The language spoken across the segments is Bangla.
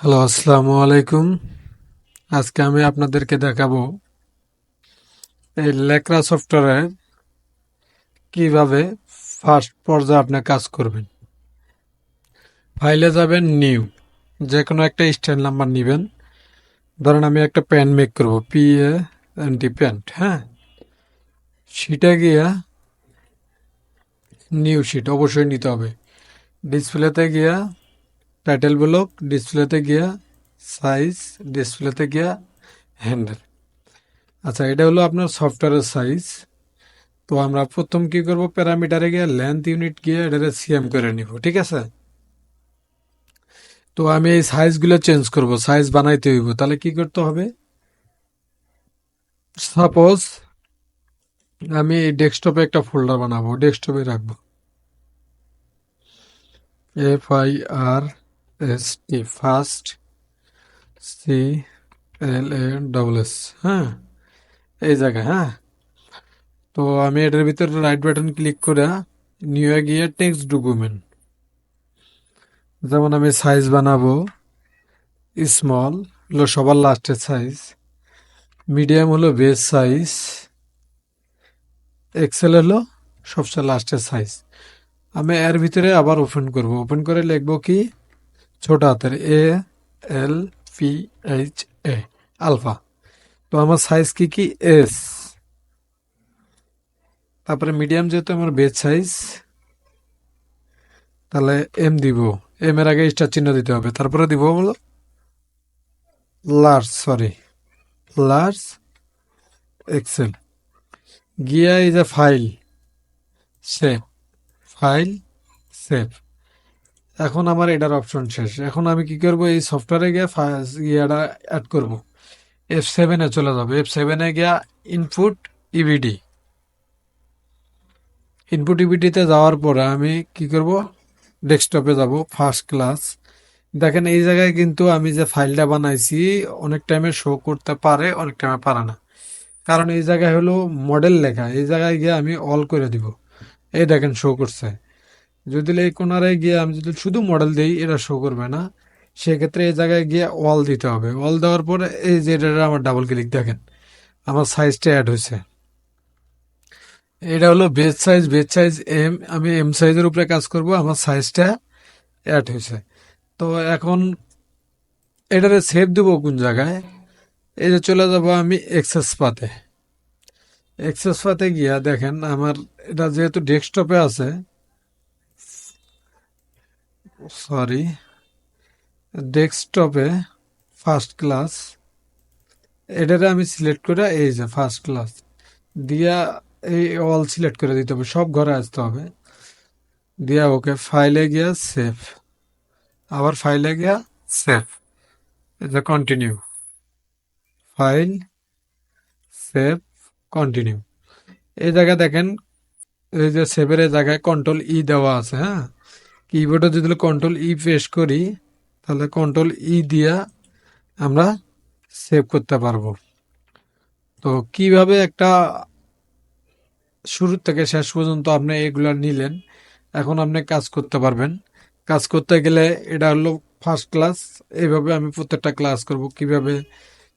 হ্যালো, আসসালামু আলাইকুম। আজকে আমি আপনাদেরকে দেখাবো এই লেকরা সফটওয়্যারে কিভাবে ফার্স্ট পর্যায়ে আপনি কাজ করবেন। ফাইলে যাবেন, নিউ, যে কোনো একটা স্টাইল নাম্বার নেবেন। ধরেন আমি একটা প্যান্ট মেক করব, PANT প্যান্ট, হ্যাঁ। সেটা গিয়া নিউ শিট অবশ্যই নিতে হবে। ডিসপ্লেতে গিয়া টাইটেল ব্লক, ডিসপ্লেতে গিয়া সাইজ, ডিসপ্লেতে গিয়া হ্যান্ডেল। আচ্ছা, এটা হলো আপনার সফটওয়্যারের সাইজ। তো আমরা প্রথম কি করব, প্যারামিটারে গিয়ে লেন্থ ইউনিট গিয়ে এটাকে সিএম করে নিব, ঠিক আছে। তো আমি এই সাইজগুলো চেঞ্জ করব, সাইজ বানাইতে হইব। তাহলে কি করতে হবে, সাপোজ আমি এই ডেস্কটপে একটা ফোল্ডার বানাবো, ডেস্কটপে রাখবো FIRST, ফার্স্ট, CLASS, হ্যাঁ, এই জায়গায়, হ্যাঁ। তো আমি এটার ভিতরে রাইট বাটন ক্লিক করে নিউ এ গিয়ে টেক্সট ডকুমেন্ট, যেমন আমি সাইজ বানাবো স্মল, হলো সবার লাস্টের সাইজ, মিডিয়াম হলো বেস সাইজ, এক্সেল হলো সবচেয়ে লাস্টের সাইজ। আমি এর ভিতরে আবার ওপেন করব, ওপেন করে লিখবো কি, ছোট হাতের ALPHA, আলফা। তো আমার সাইজ কি কি, এস। তারপরে মিডিয়াম যেহেতু আমার বেস সাইজ, তাহলে এম দিব। এম এর আগে স্টার চিহ্ন দিতে হবে। তারপরে দিব হলো লার্জ, সরি, লার্জ এক্সেল। গিয়া এই যে ফাইল সেভ, ফাইল সেভ। এখন আমার এটার অপশন শেষ। এখন আমি কি করব, এই সফটওয়্যারে গিয়ে ইয়াটা অ্যাড করব। F7-এ চলে যাবে, F7-এ গিয়া ইনপুট ইবিডি, ইনপুট ইবিডিতে যাওয়ার পরে আমি কি করব, ডেস্কটপে যাব, ফার্স্ট ক্লাস। দেখেন এই জায়গায় কিন্তু আমি যে ফাইলটা বানাইছি অনেক টাইমে শো করতে পারে, অনেক টাইমে পারে না। কারণ এই জায়গায় হলো মডেল লেখা, এই জায়গায় গিয়ে আমি অল করে দিব। এই দেখেন শো করছে। যদি এই কোনারে গিয়ে আমি যদি শুধু মডেল দিই, এটা শো করবে না। সেক্ষেত্রে এই জায়গায় গিয়ে ওয়াল দিতে হবে। ওয়াল দেওয়ার পরে এই যে এটা আমার ডাবল ক্লিক, দেখেন আমার সাইজটা অ্যাড হয়েছে। এটা হলো base size, base size M, আমি এম সাইজের উপরে কাজ করব, আমার সাইজটা অ্যাড হয়েছে। তো এখন এটারে সেভ দেবো কোন জায়গায়, এই যে চলে যাব আমি এক্সেস পাতে। এক্সেস পাতে গিয়া দেখেন আমার এটা যেহেতু ডেস্কটপে আছে, সরি, ডেস্কটপে ফার্স্ট ক্লাস, এটারে আমি সিলেক্ট করে এই যে ফার্স্ট ক্লাস দিয়া এই অল সিলেক্ট করে দিতে হবে, সব ঘরে আসতে হবে। দিয়া ওকে, ফাইলে গিয়া সেভ, আবার ফাইলে গিয়া সেভ, এই যে কন্টিনিউ, ফাইল সেভ, কন্টিনিউ। এই জায়গায় দেখেন এই যে সেভের এই জায়গায় কন্ট্রোল দেওয়া আছে, হ্যাঁ। কিবোর্ডে যদি কন্ট্রোল প্রেস করি, তাহলে কন্ট্রোল দিয়া আমরা সেভ করতে পারবো। তো কিভাবে একটা শুরু থেকে শেষ পর্যন্ত আপনি এগুলা নিলেন, এখন আপনি কাজ করতে পারবেন। কাজ করতে গেলে এটা হলো ফার্স্ট ক্লাস, এইভাবে আমি প্রত্যেকটা ক্লাস করব, কিভাবে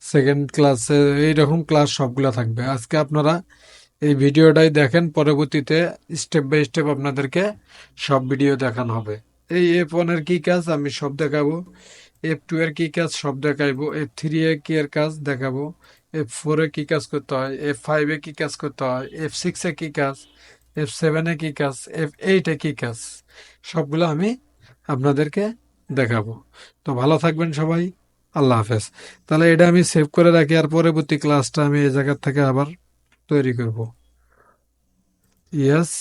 সেকেন্ড ক্লাসে এইরকম ক্লাস সবগুলা থাকবে। আজকে আপনারা এই ভিডিওটাই দেখেন, পরবর্তীতে স্টেপ বাই স্টেপ আপনাদেরকে সব ভিডিও দেখানো হবে। এই F1 এর কি কাজ আমি সব দেখাবো, F2 এর কি কাজ সব দেখাইবো, F3 এ কি এর কাজ দেখাবো, F4 এ কি কাজ করতে হয়, F5 এ কি কাজ করতে হয়, F6 এ কি কাজ, F7 এ কি কাজ, F8 এ কি কাজ, সবগুলো আমি আপনাদেরকে দেখাবো। তো ভালো থাকবেন সবাই, আল্লাহ হাফেজ। তাহলে এটা আমি সেভ করে রাখি, আর পরবর্তী ক্লাসটা আমি এই জায়গা থেকে আবার তৈরি করব। ইয়েস।